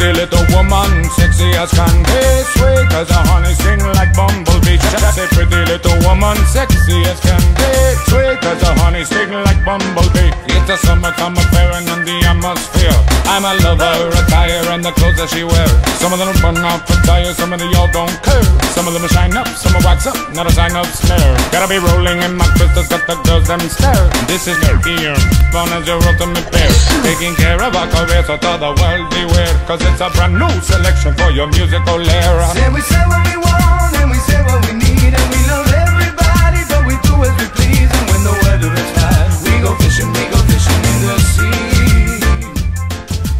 pretty little woman, sexy as can be, sweet as a honey, sting like bumblebee. Say pretty little woman, sexy as can be, sweet as a honey, sting like bumblebee. It's a summertime affair and in the atmosphere. I'm a lover, attire and the clothes that she wears. Some of them run out for tires, some of them y'all don't care. Some of them shine up, some are wax up, not a sign of snare. Gotta be rolling in my crystals, got the girls them stare. This is your gear, fun as your ultimate pair. Taking care of our career, so tell the world beware, cause it's a brand new selection for your musical era. Say we say what we want and we say what we need, and we love everybody, but we do as we please. And when the weather is hot, we go fishing in the sea.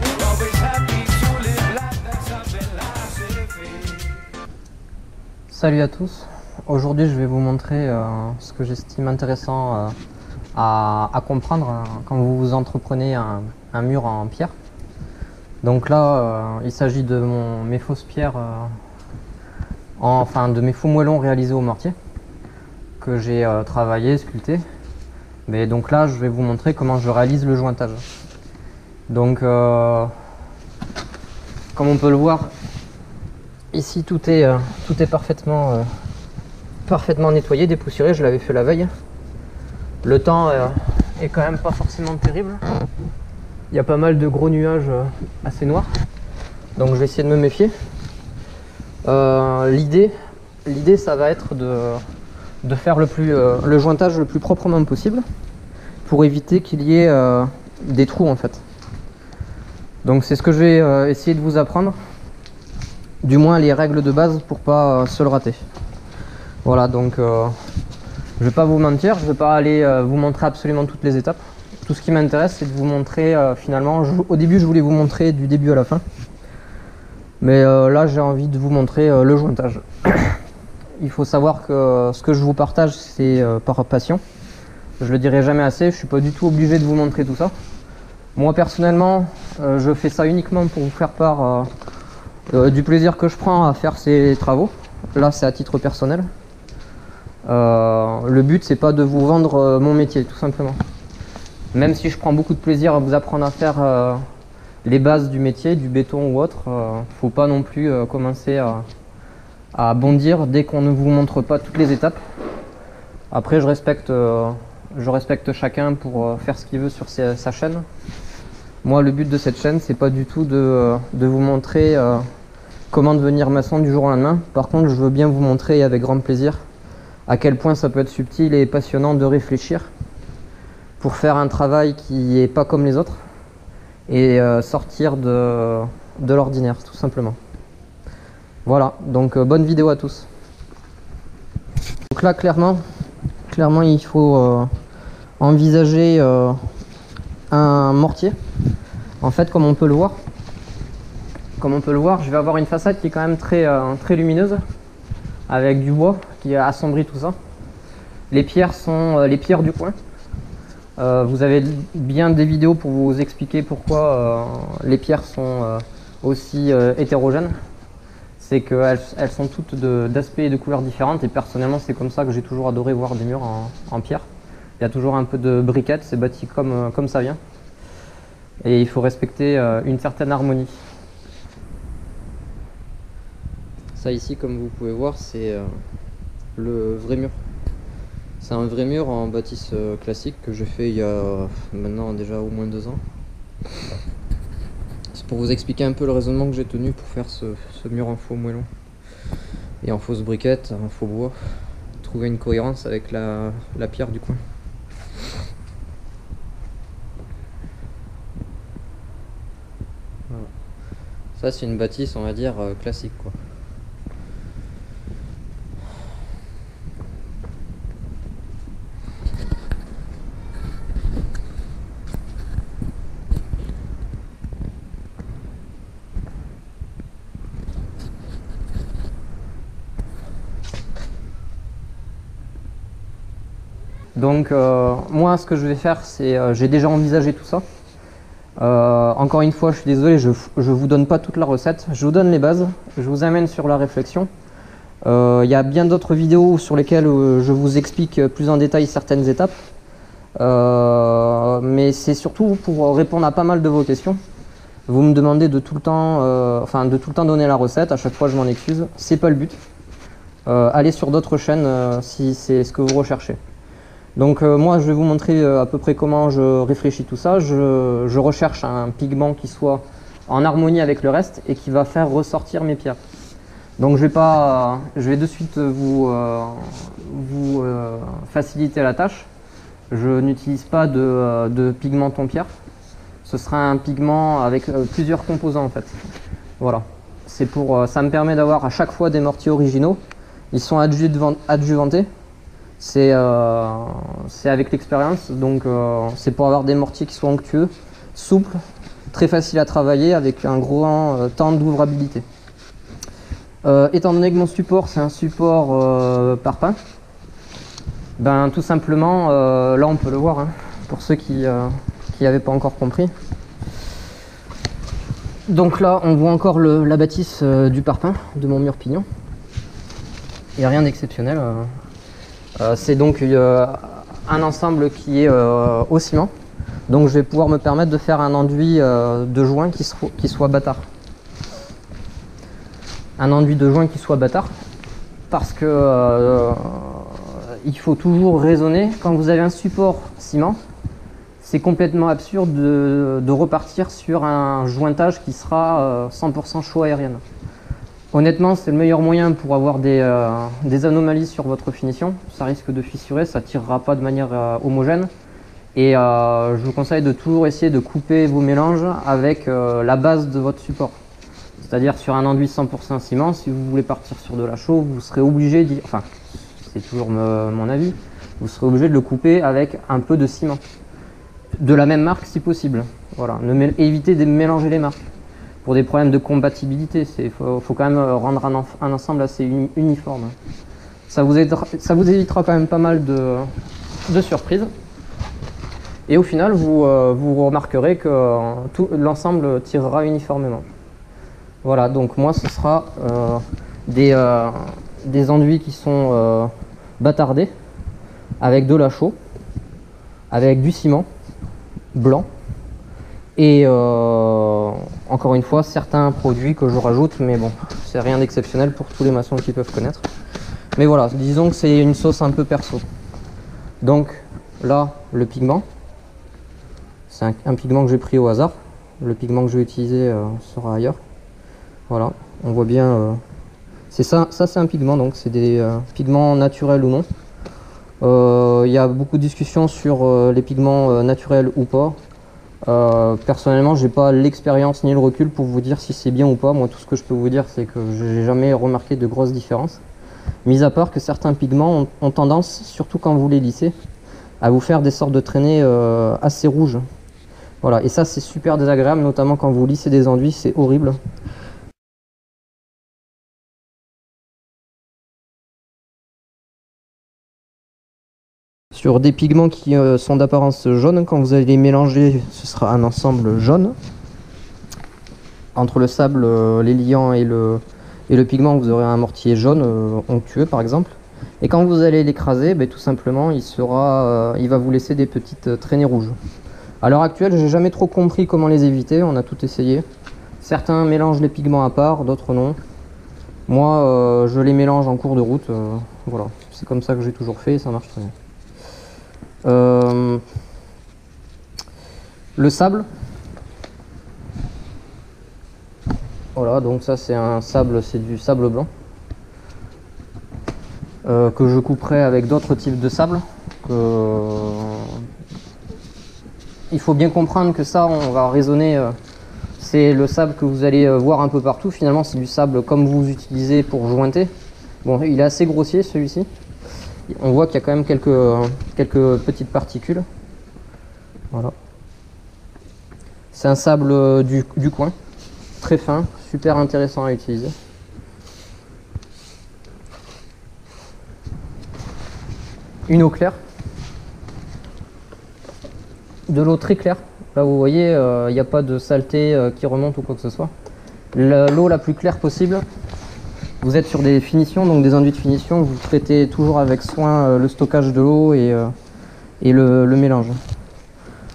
We're always happy to live life, that's our philosophy. Salut à tous, aujourd'hui je vais vous montrer ce que j'estime intéressant à comprendre quand vous entreprenez un mur en pierre. Donc là il s'agit de mes fausses pierres, enfin de mes faux moellons réalisés au mortier que j'ai travaillé, sculpté. Mais donc là je vais vous montrer comment je réalise le jointage. Donc comme on peut le voir ici, tout est parfaitement nettoyé, dépoussiéré. Je l'avais fait la veille. Le temps est quand même pas forcément terrible. Il y a pas mal de gros nuages assez noirs, donc je vais essayer de me méfier. L'idée ça va être de faire le jointage le plus proprement possible pour éviter qu'il y ait des trous en fait. Donc c'est ce que je vais essayer de vous apprendre, du moins les règles de base pour pas se le rater. Voilà, donc je vais pas vous mentir, je vais pas aller vous montrer absolument toutes les étapes. Tout ce qui m'intéresse, c'est de vous montrer finalement, au début je voulais vous montrer du début à la fin, mais là j'ai envie de vous montrer le jointage. Il faut savoir que ce que je vous partage, c'est par passion. Je le dirai jamais assez, je suis pas du tout obligé de vous montrer tout ça. Moi personnellement, je fais ça uniquement pour vous faire part du plaisir que je prends à faire ces travaux. Là c'est à titre personnel. Le but c'est pas de vous vendre mon métier, tout simplement. Même si je prends beaucoup de plaisir à vous apprendre à faire les bases du métier, du béton ou autre, faut pas non plus commencer à bondir dès qu'on ne vous montre pas toutes les étapes. Après je respecte chacun pour faire ce qu'il veut sur sa chaîne. Moi le but de cette chaîne c'est pas du tout de vous montrer comment devenir maçon du jour au lendemain. Par contre je veux bien vous montrer avec grand plaisir à quel point ça peut être subtil et passionnant de réfléchir pour faire un travail qui n'est pas comme les autres et sortir de l'ordinaire tout simplement. Voilà, donc bonne vidéo à tous. Donc là clairement il faut envisager un mortier. En fait comme on peut le voir, je vais avoir une façade qui est quand même très lumineuse, avec du bois qui assombrit tout ça. Les pierres sont les pierres du coin. Vous avez bien des vidéos pour vous expliquer pourquoi les pierres sont aussi hétérogènes. C'est qu'elles sont toutes d'aspects et de couleurs différentes, et personnellement c'est comme ça que j'ai toujours adoré voir des murs en pierre. Il y a toujours un peu de briquettes, c'est bâti comme ça vient. Et il faut respecter une certaine harmonie. Ça ici, comme vous pouvez voir, c'est le vrai mur. C'est un vrai mur en bâtisse classique que j'ai fait il y a maintenant déjà au moins 2 ans. C'est pour vous expliquer un peu le raisonnement que j'ai tenu pour faire ce mur en faux moellon et en fausse briquette, en faux bois. Trouver une cohérence avec la pierre du coin. Voilà. Ça c'est une bâtisse on va dire classique quoi. Donc moi ce que je vais faire c'est, j'ai déjà envisagé tout ça. Encore une fois je suis désolé, je vous donne pas toute la recette, je vous donne les bases, je vous amène sur la réflexion. Il y a bien d'autres vidéos sur lesquelles je vous explique plus en détail certaines étapes. Mais c'est surtout pour répondre à pas mal de vos questions. Vous me demandez de tout le temps, de tout le temps donner la recette. À chaque fois, je m'en excuse. C'est pas le but. Allez sur d'autres chaînes si c'est ce que vous recherchez. Donc moi, je vais vous montrer à peu près comment je réfléchis tout ça. Je recherche un pigment qui soit en harmonie avec le reste et qui va faire ressortir mes pierres. Donc je vais de suite vous faciliter la tâche. Je n'utilise pas de pigment ton pierre. Ce sera un pigment avec plusieurs composants en fait. Voilà. Ça me permet d'avoir à chaque fois des mortiers originaux. Ils sont adjuvantés. C'est avec l'expérience. Donc c'est pour avoir des mortiers qui soient onctueux, souples, très faciles à travailler avec un gros temps d'ouvrabilité. Étant donné que mon support c'est un support parpaing, ben tout simplement là on peut le voir hein, pour ceux qui n'avaient pas encore compris. Donc là on voit encore la bâtisse du parpaing de mon mur pignon. Il n'y a rien d'exceptionnel. C'est donc un ensemble qui est au ciment. Donc je vais pouvoir me permettre de faire un enduit de joint qui soit bâtard. Un enduit de joint qui soit bâtard parce que il faut toujours raisonner. Quand vous avez un support ciment, c'est complètement absurde de repartir sur un jointage qui sera 100% chaux aérienne. Honnêtement, c'est le meilleur moyen pour avoir des anomalies sur votre finition. Ça risque de fissurer, ça ne tirera pas de manière homogène. Et je vous conseille de toujours essayer de couper vos mélanges avec la base de votre support. C'est-à-dire sur un enduit 100% ciment, si vous voulez partir sur de la chaux, vous serez obligé enfin c'est toujours mon avis, vous serez obligé de le couper avec un peu de ciment. De la même marque si possible. Voilà. Évitez de mélanger les marques. Pour des problèmes de compatibilité, il faut quand même rendre un ensemble assez uniforme. Ça vous évitera quand même pas mal de surprises. Et au final, vous remarquerez que l'ensemble tirera uniformément. Voilà, donc moi ce sera des enduits qui sont bâtardés avec de la chaux, avec du ciment blanc et encore une fois certains produits que je rajoute, mais bon, c'est rien d'exceptionnel pour tous les maçons qui peuvent connaître. Mais voilà, disons que c'est une sauce un peu perso. Donc là, le pigment, c'est un pigment que j'ai pris au hasard. Le pigment que je vais utiliser sera ailleurs. Voilà, on voit bien, c'est ça c'est un pigment, donc c'est des pigments naturels ou non. Il y a beaucoup de discussions sur les pigments naturels ou pas. Personnellement, j'ai pas l'expérience ni le recul pour vous dire si c'est bien ou pas. Moi, tout ce que je peux vous dire, c'est que j'ai jamais remarqué de grosses différences. Mis à part que certains pigments ont tendance, surtout quand vous les lissez, à vous faire des sortes de traînées assez rouges. Voilà, et ça c'est super désagréable, notamment quand vous lissez des enduits, c'est horrible. Sur des pigments qui sont d'apparence jaune, quand vous allez les mélanger, ce sera un ensemble jaune. Entre le sable, les liants et le pigment, vous aurez un mortier jaune onctueux par exemple. Et quand vous allez l'écraser, tout simplement, il va vous laisser des petites traînées rouges. À l'heure actuelle, j'ai jamais trop compris comment les éviter, on a tout essayé. Certains mélangent les pigments à part, d'autres non. Moi, je les mélange en cours de route, voilà. C'est comme ça que j'ai toujours fait et ça marche très bien. Le sable, voilà, donc ça c'est du sable blanc que je couperai avec d'autres types de sable. Il faut bien comprendre que ça, on va raisonner, c'est le sable que vous allez voir un peu partout. Finalement, c'est du sable comme vous utilisez pour jointer. Bon, il est assez grossier celui-ci. On voit qu'il y a quand même quelques petites particules. Voilà. C'est un sable du coin, très fin, super intéressant à utiliser. Une eau claire. De l'eau très claire. Là vous voyez, il n'y a pas de saleté qui remonte ou quoi que ce soit. L'eau la plus claire possible. Vous êtes sur des finitions, donc des enduits de finition, vous traitez toujours avec soin le stockage de l'eau et le mélange.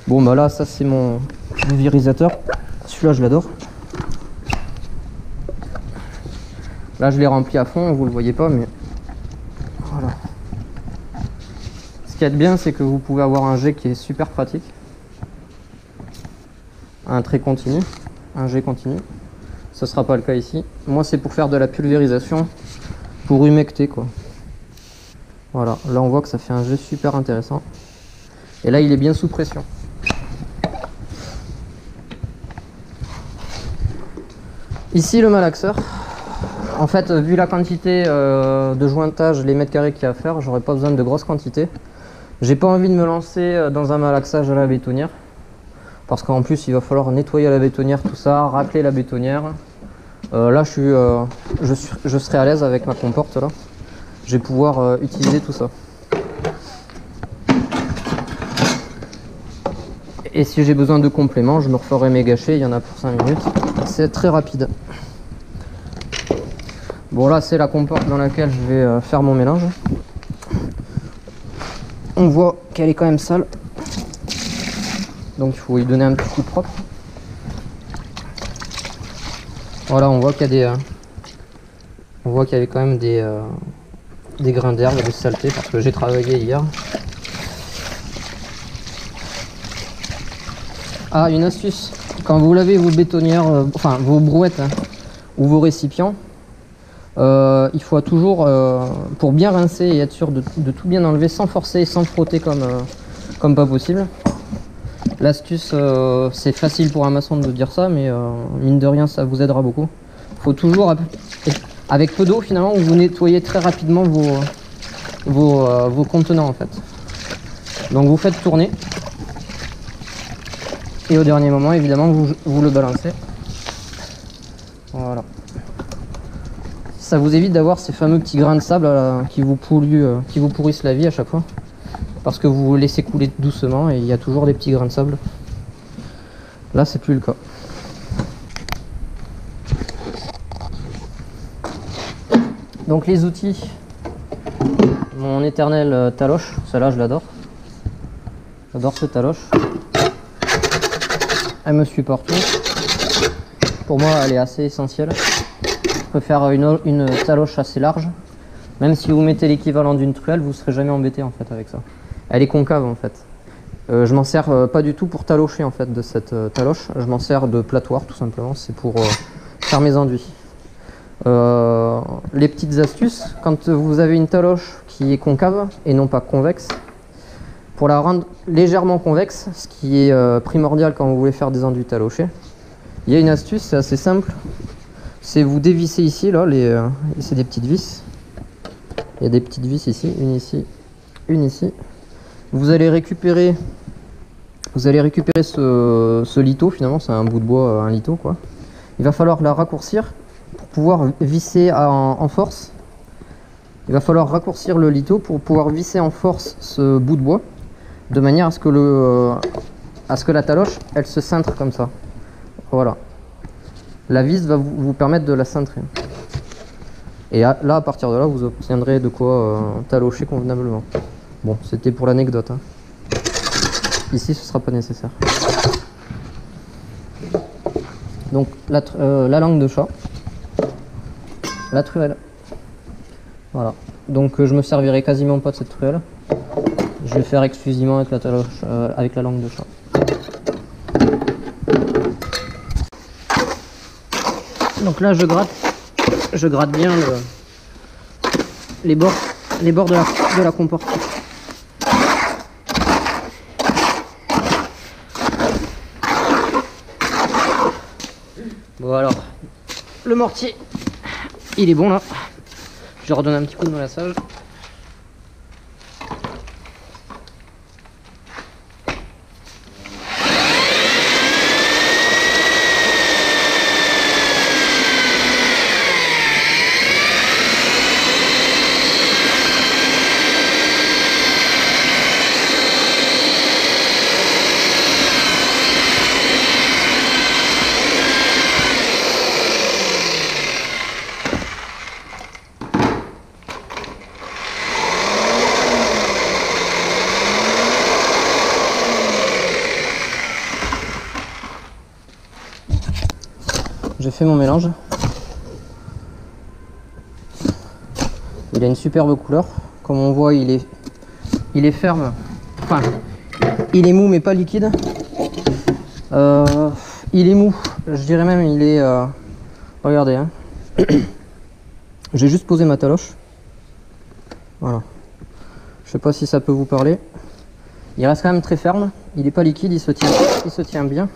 Bon bah là ça c'est mon pulvérisateur. Celui-là, je l'adore. Là, je l'ai rempli à fond, vous le voyez pas, mais voilà. Ce qui est bien, c'est que vous pouvez avoir un jet qui est super pratique. Un trait continu, un jet continu. Ce sera pas le cas ici. Moi, c'est pour faire de la pulvérisation, pour humecter, quoi. Voilà, là, on voit que ça fait un jet super intéressant. Et là, il est bien sous pression. Ici, le malaxeur. En fait, vu la quantité de jointage, les mètres carrés qu'il y a à faire, j'aurais pas besoin de grosses quantités. J'ai pas envie de me lancer dans un malaxage à la bétonnière. Parce qu'en plus, il va falloir nettoyer la bétonnière, tout ça, racler la bétonnière. Là, je serai à l'aise avec ma comporte, là. Je vais pouvoir utiliser tout ça. Et si j'ai besoin de compléments, je me referai mes gâchets, il y en a pour 5 minutes. C'est très rapide. Bon, là, c'est la comporte dans laquelle je vais faire mon mélange. On voit qu'elle est quand même sale. Donc, il faut y donner un petit coup propre. Voilà, on voit qu'il y a des... on voit qu'il y avait quand même des grains d'herbe, de saleté, parce que j'ai travaillé hier. Ah, une astuce. Quand vous lavez vos bétonnières, enfin vos brouettes hein, ou vos récipients, il faut toujours, pour bien rincer et être sûr de tout bien enlever sans forcer et sans frotter comme pas possible. L'astuce, c'est facile pour un maçon de dire ça, mais mine de rien, ça vous aidera beaucoup. Il faut toujours, avec peu d'eau finalement, vous nettoyez très rapidement vos contenants en fait. Donc vous faites tourner. Et au dernier moment, évidemment, vous le balancez. Voilà. Ça vous évite d'avoir ces fameux petits grains de sable qui vous pourrissent la vie à chaque fois. Parce que vous laissez couler doucement et il y a toujours des petits grains de sable. Là, c'est plus le cas. Donc les outils. Mon éternel taloche. Celle-là, je l'adore. J'adore ce taloche. Elle me suit partout. Pour moi, elle est assez essentielle. Je préfère une taloche assez large. Même si vous mettez l'équivalent d'une truelle, vous ne serez jamais embêté en fait avec ça. Elle est concave en fait. Je m'en sers pas du tout pour talocher en fait de cette taloche. Je m'en sers de platoir tout simplement. C'est pour faire mes enduits. Les petites astuces, quand vous avez une taloche qui est concave et non pas convexe, pour la rendre légèrement convexe, ce qui est primordial quand vous voulez faire des enduits talochés, il y a une astuce, c'est assez simple. C'est vous dévissez ici, là, c'est des petites vis. Il y a des petites vis ici, une ici, une ici. Vous allez récupérer ce lito, finalement, c'est un bout de bois, un lito, quoi. Il va falloir la raccourcir pour pouvoir visser en force. Il va falloir raccourcir le lito pour pouvoir visser en force ce bout de bois, de manière à ce que la taloche, elle se cintre comme ça. Voilà. La vis va vous permettre de la cintrer. Et là, à partir de là, vous obtiendrez de quoi talocher convenablement. Bon, c'était pour l'anecdote. Hein. Ici, ce sera pas nécessaire. Donc, la langue de chat. La truelle. Voilà. Donc, je me servirai quasiment pas de cette truelle. Je vais faire exclusivement avec la taloche, avec la langue de chat. Donc là, je gratte bien les bords de la comporte. Bon alors, le mortier, il est bon là. Je redonne un petit coup de molassage. j'ai fait mon mélange. Il a une superbe couleur. Comme on voit, il est ferme. Enfin, il est mou mais pas liquide. Il est mou. Je dirais même il est... Regardez. Hein. J'ai juste posé ma taloche. Voilà. Je sais pas si ça peut vous parler. Il reste quand même très ferme. Il n'est pas liquide, il se tient bien.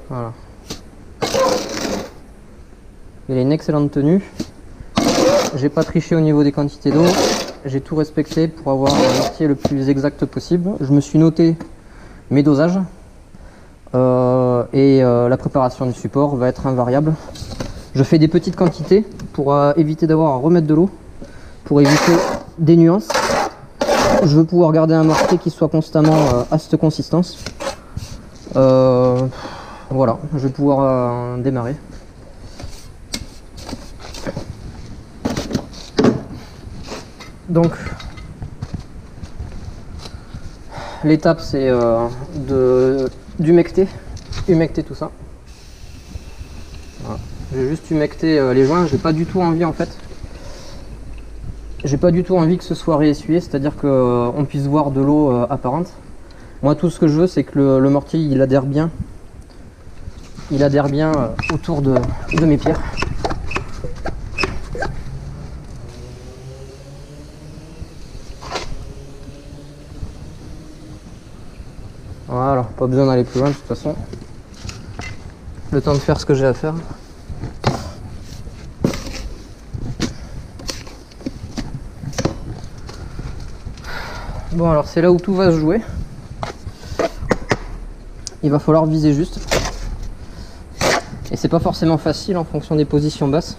Voilà. Il a une excellente tenue. J'ai pas triché au niveau des quantités d'eau. J'ai tout respecté pour avoir un mortier le plus exact possible. Je me suis noté mes dosages. La préparation du support va être invariable. Je fais des petites quantités pour éviter d'avoir à remettre de l'eau, pour éviter des nuances. Je veux pouvoir garder un mortier qui soit constamment à cette consistance. Voilà, je vais pouvoir démarrer. Donc, l'étape c'est d'humecter tout ça. Voilà. J'ai juste humecté les joints, j'ai pas du tout envie en fait. J'ai pas du tout envie que ce soit réessuyé, c'est-à-dire qu'on puisse voir de l'eau apparente. Moi tout ce que je veux c'est que le mortier il adhère bien. Il adhère bien autour de mes pierres. Voilà, pas besoin d'aller plus loin de toute façon. Le temps de faire ce que j'ai à faire. Bon alors c'est là où tout va se jouer. Il va falloir viser juste. Et c'est pas forcément facile en fonction des positions basses.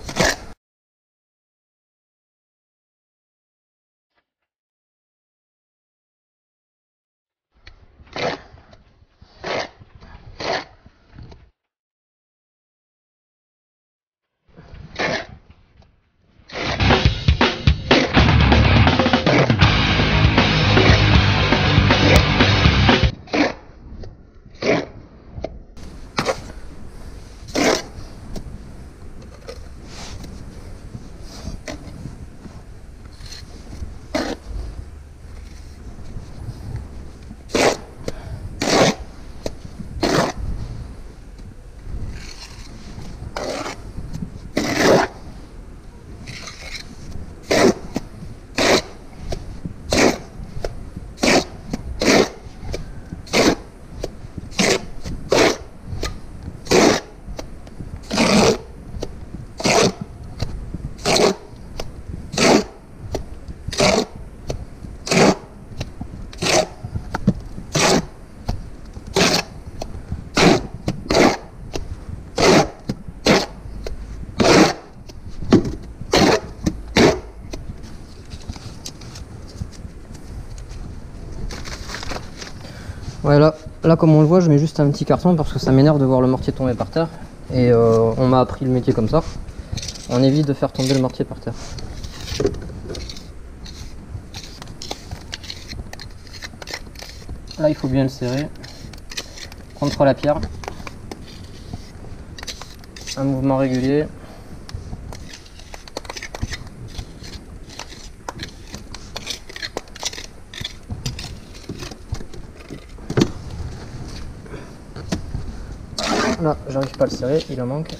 Ouais, là comme on le voit, je mets juste un petit carton parce que ça m'énerve de voir le mortier tomber par terre. Et on m'a appris le métier comme ça. On évite de faire tomber le mortier par terre. Là, il faut bien le serrer contre la pierre. Un mouvement régulier. Là, j'arrive pas à le serrer, il en manque.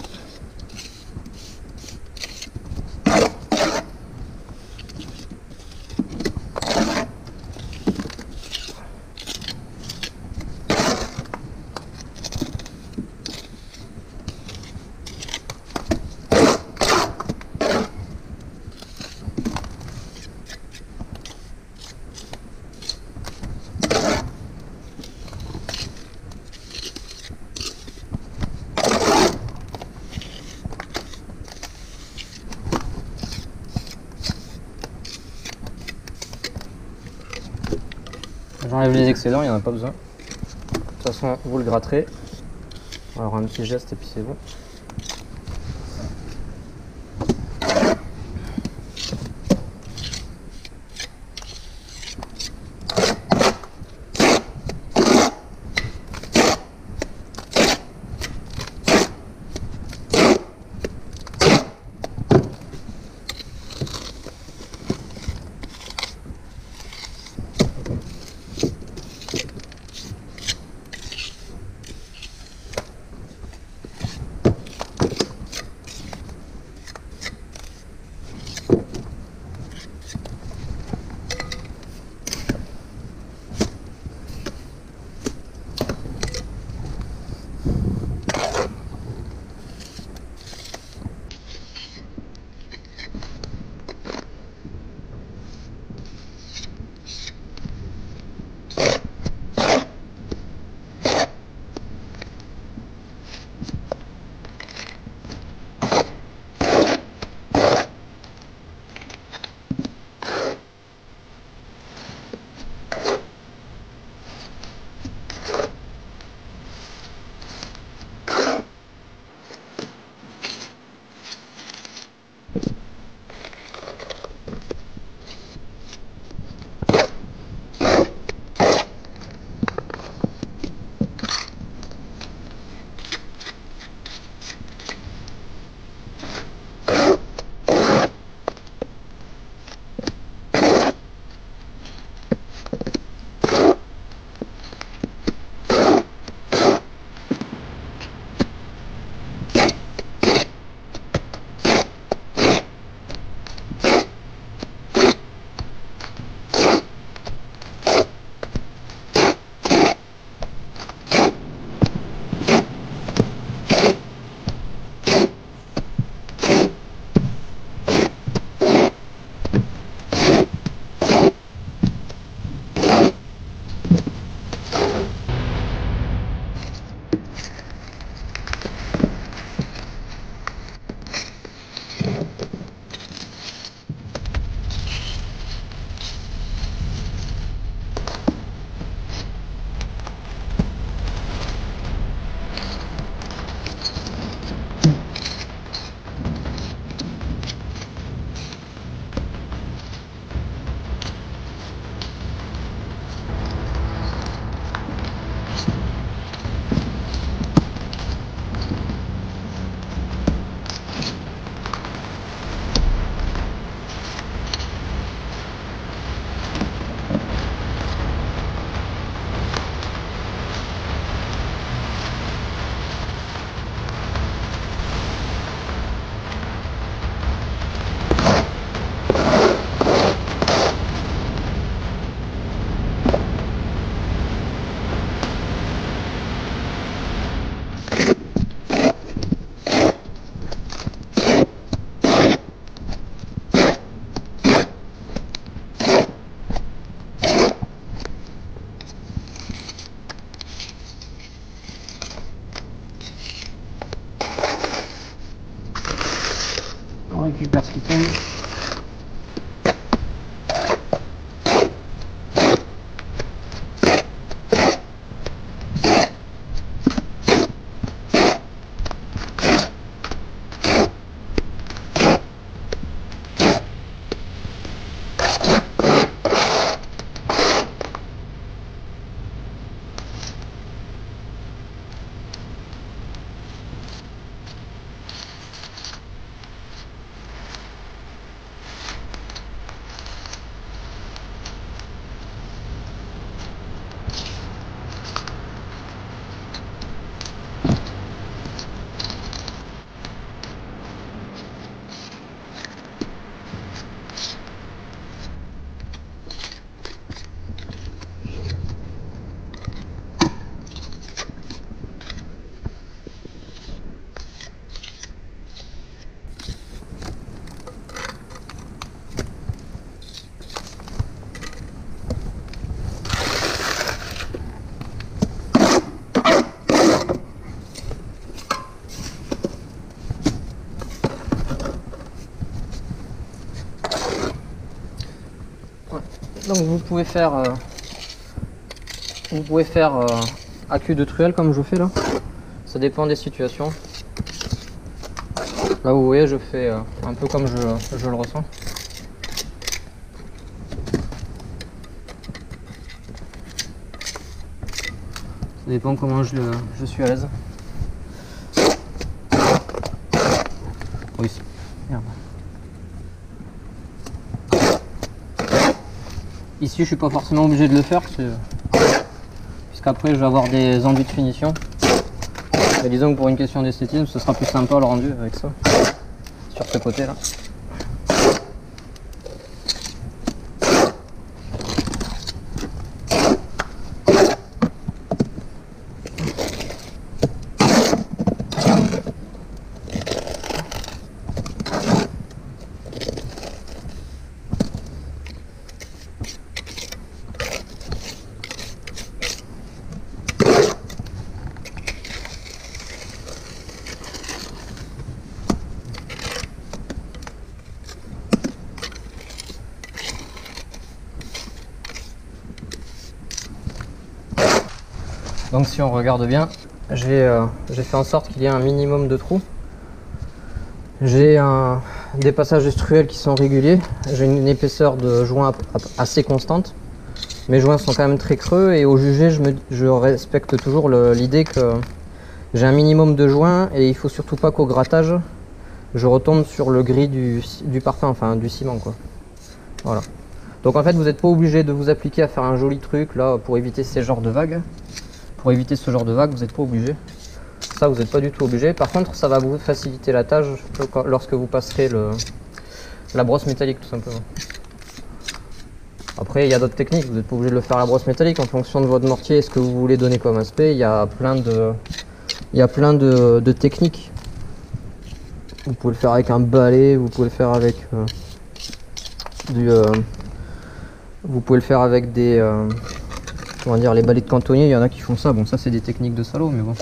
J'enlève les excédents, il n'y en a pas besoin. De toute façon, vous le gratterez. Alors un petit geste et puis c'est bon. récupère ce qui tombe. Donc vous pouvez faire à cul de truelle comme je fais là. Ça dépend des situations. Là vous voyez, je fais un peu comme je le ressens. Ça dépend comment je suis à l'aise. Oui. Merde. Ici, je suis pas forcément obligé de le faire puisqu'après je vais avoir des enduits de finition. Et disons que pour une question d'esthétisme, ce sera plus sympa le rendu avec ça. Sur ce côté là. Donc si on regarde bien, j'ai fait en sorte qu'il y ait un minimum de trous. J'ai des passages estruels qui sont réguliers. J'ai une épaisseur de joint assez constante. Mes joints sont quand même très creux et au jugé, je respecte toujours l'idée que j'ai un minimum de joints et il faut surtout pas qu'au grattage, je retombe sur le gris du parfum, enfin du ciment quoi. Voilà. Donc en fait, vous n'êtes pas obligé de vous appliquer à faire un joli truc là pour éviter ces genres de vagues. Pour éviter ce genre de vagues, vous n'êtes pas obligé. Ça, vous n'êtes pas du tout obligé. Par contre, ça va vous faciliter la tâche lorsque vous passerez la brosse métallique, tout simplement. Après, il y a d'autres techniques. Vous n'êtes pas obligé de le faire à la brosse métallique en fonction de votre mortier et ce que vous voulez donner comme aspect. Il y a plein de techniques. Vous pouvez le faire avec un balai, vous pouvez le faire avec vous pouvez le faire avec des comment dire, les balais de cantonnier, il y en a qui font ça. Bon, ça c'est des techniques de salaud, mais bon.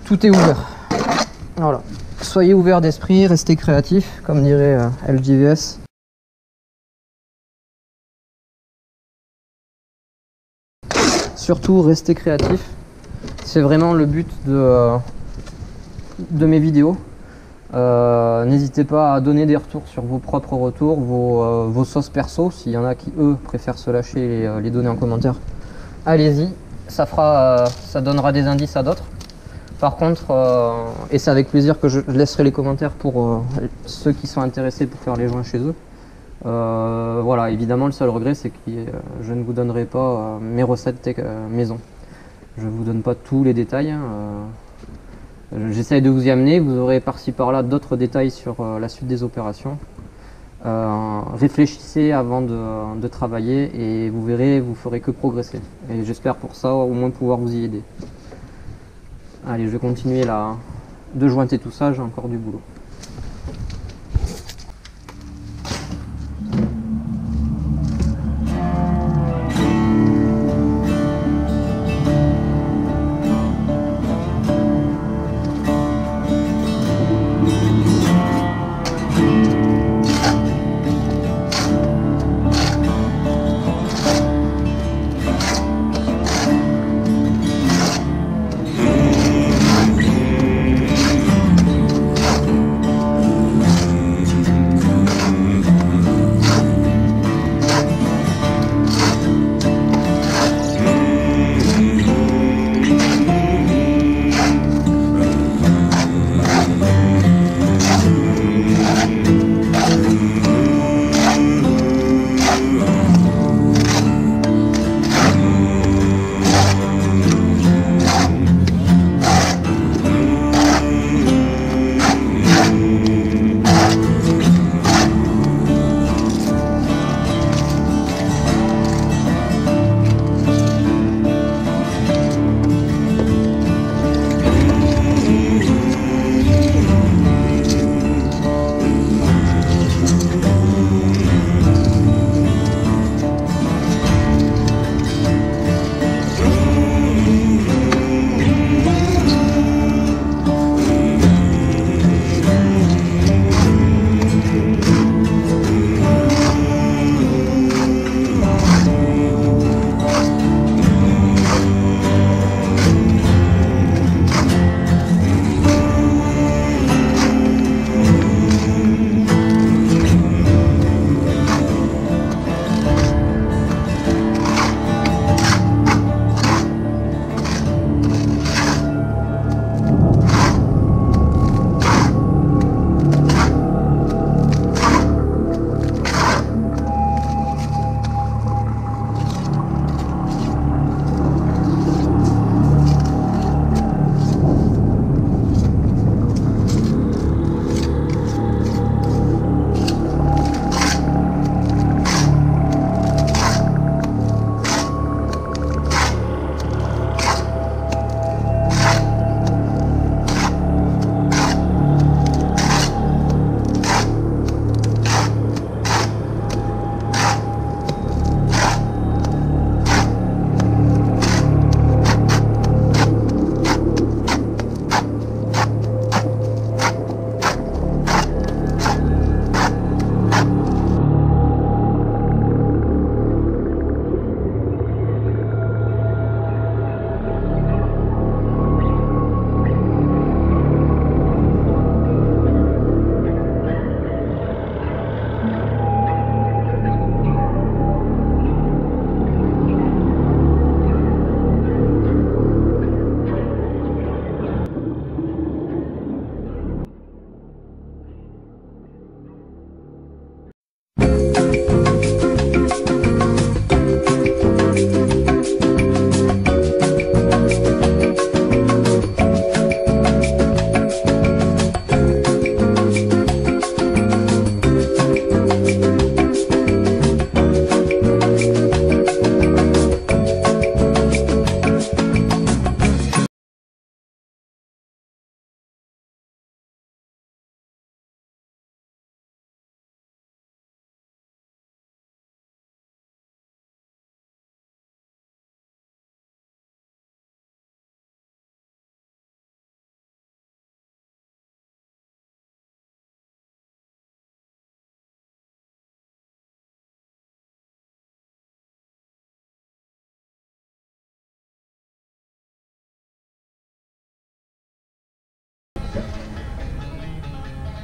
Tout est ouvert. Voilà. Soyez ouverts d'esprit, restez créatifs, comme dirait LJVS. Surtout, restez créatifs. C'est vraiment le but de mes vidéos. N'hésitez pas à donner des retours sur vos propres retours, vos sauces perso, s'il y en a qui eux préfèrent se lâcher et les donner en commentaire. Allez-y, ça donnera des indices à d'autres. Par contre, et c'est avec plaisir que je laisserai les commentaires pour ceux qui sont intéressés pour faire les joints chez eux. Voilà, évidemment le seul regret c'est que je ne vous donnerai pas mes recettes maison. Je ne vous donne pas tous les détails. J'essaye de vous y amener, vous aurez par-ci par-là d'autres détails sur la suite des opérations. Réfléchissez avant de travailler et vous verrez, vous ferez que progresser. Et j'espère pour ça au moins pouvoir vous y aider. Allez, je vais continuer là de jointer tout ça, j'ai encore du boulot.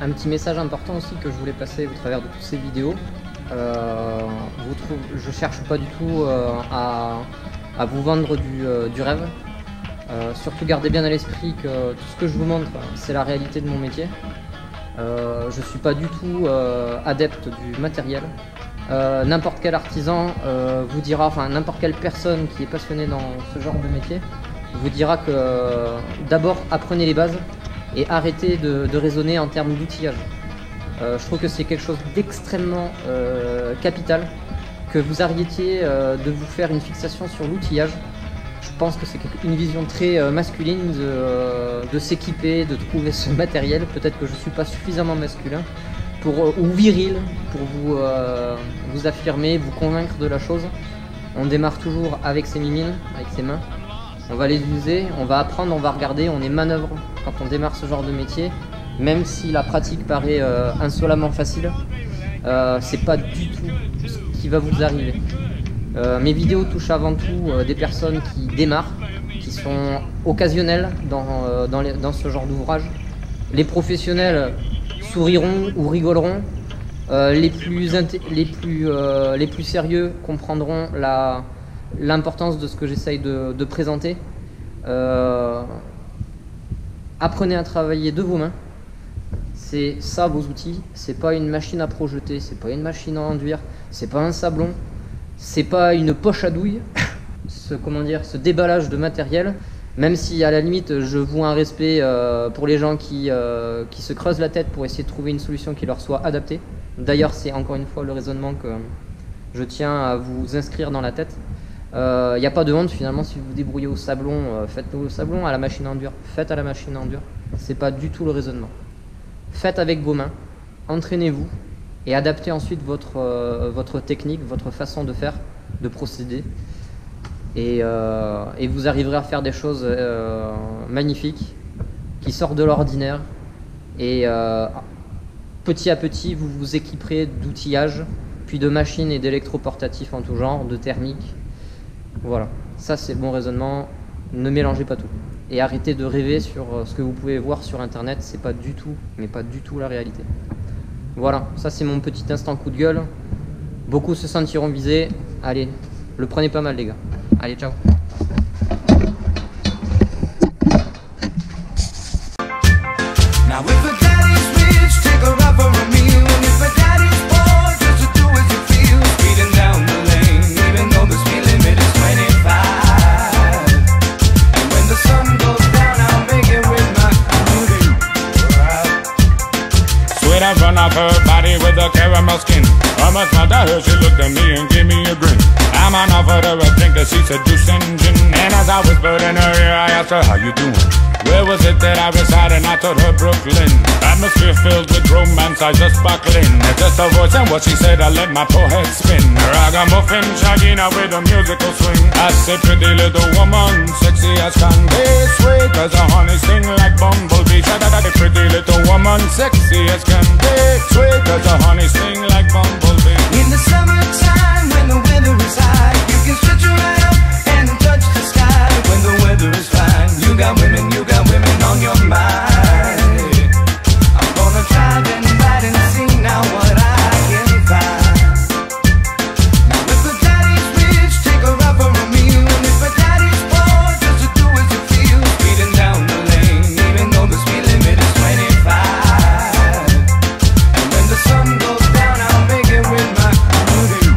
Un petit message important aussi que je voulais passer au travers de toutes ces vidéos. Je cherche pas du tout à vous vendre du rêve. Surtout gardez bien à l'esprit que tout ce que je vous montre, c'est la réalité de mon métier. Je suis pas du tout adepte du matériel. N'importe quel artisan vous dira, enfin n'importe quelle personne qui est passionnée dans ce genre de métier vous dira que d'abord apprenez les bases et arrêtez de raisonner en termes d'outillage. Je trouve que c'est quelque chose d'extrêmement capital, que vous arrêtiez de vous faire une fixation sur l'outillage. Je pense que c'est une vision très masculine de s'équiper, de trouver ce matériel. Peut-être que je ne suis pas suffisamment masculin ou viril pour vous affirmer, vous convaincre de la chose. On démarre toujours avec ses mimines, avec ses mains. On va les user, on va apprendre, on va regarder, on est manœuvre quand on démarre ce genre de métier. Même si la pratique paraît insolemment facile, c'est pas du tout ce qui va vous arriver. Mes vidéos touchent avant tout des personnes qui démarrent, qui sont occasionnelles dans ce genre d'ouvrage. Les professionnels souriront ou rigoleront. Les plus sérieux comprendront l'importance de ce que j'essaye de présenter. Apprenez à travailler de vos mains. C'est ça vos outils, c'est pas une machine à projeter, c'est pas une machine à enduire, c'est pas un sablon, c'est pas une poche à douille, ce déballage de matériel, même si à la limite je voue un respect pour les gens qui se creusent la tête pour essayer de trouver une solution qui leur soit adaptée. D'ailleurs c'est encore une fois le raisonnement que je tiens à vous inscrire dans la tête. Il n'y a pas de honte finalement si vous vous débrouillez au sablon, faites-le au sablon, à la machine à enduire, faites à la machine à enduire, c'est pas du tout le raisonnement. Faites avec vos mains, entraînez-vous et adaptez ensuite votre technique, votre façon de faire, de procéder. Et vous arriverez à faire des choses magnifiques, qui sortent de l'ordinaire. Et petit à petit, vous vous équiperez d'outillage, puis de machines et d'électroportatifs en tout genre, de thermique. Voilà, ça c'est le bon raisonnement, ne mélangez pas tout. Et arrêtez de rêver sur ce que vous pouvez voir sur internet, c'est pas du tout, mais pas du tout la réalité. Voilà, ça c'est mon petit instant coup de gueule. Beaucoup se sentiront visés. Allez, le prenez pas mal les gars. Allez, ciao. Now if a daddy's rich, take her out for a meal. And if a daddy's poor, just to do as you feel. Speeding down the lane, even though the speed limit is 25. And when the sun goes down, I'll make it with my booty. Sweet and run off her body with a caramel skin. From a smile to her, she looked at me and gave me a grin. I'm on offered her a drink that she said juicing gin. And as I whispered in her ear, I asked her, how you doing? Where was it that I resided? And I told her Brooklyn. Atmosphere filled with romance, I just sparkling. Just a voice and what she said, I let my poor head spin. Ragamuffin, shagging her with a musical swing. I said, pretty little woman, sexy as can be. Sweet as a honey sting like bumblebee. Pretty little woman, sexy as can be. Sweet as a honey sting like bumblebee. In the summertime, when the weather is high, you can stretch your right up and touch the sky. When the weather is fine, you got women on your mind. I'm gonna drive and ride and sing now what I can find. Now if a daddy's rich, take her out for a meal. And if a daddy's poor, just to do as you feel. Speeding down the lane, even though the speed limit is 25. And when the sun goes down, I'll make it with my booty.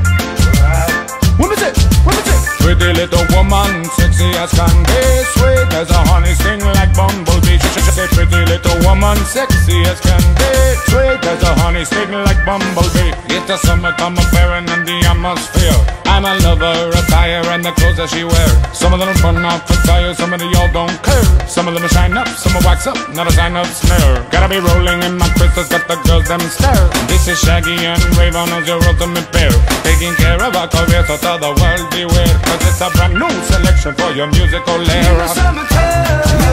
Pretty little woman, sexy as can be. Sweet as a honey sting like bumblebee. She say pretty little woman, sexy as can be. Sweet as a honey sting like bumblebee. It's the summertime affair and in the atmosphere. I'm a lover, attire and the clothes that she wear. Some of them run off the tire, some of the y'all don't care. Some of them shine up, some will wax up, not a sign of snare. Gotta be rolling in my crystals, got the girls them stare. This is Shaggy and Rayvon as your ultimate pair. Taking care of our career, so tell the world beware. Cause it's a brand new selection for your musical In era. the summertime.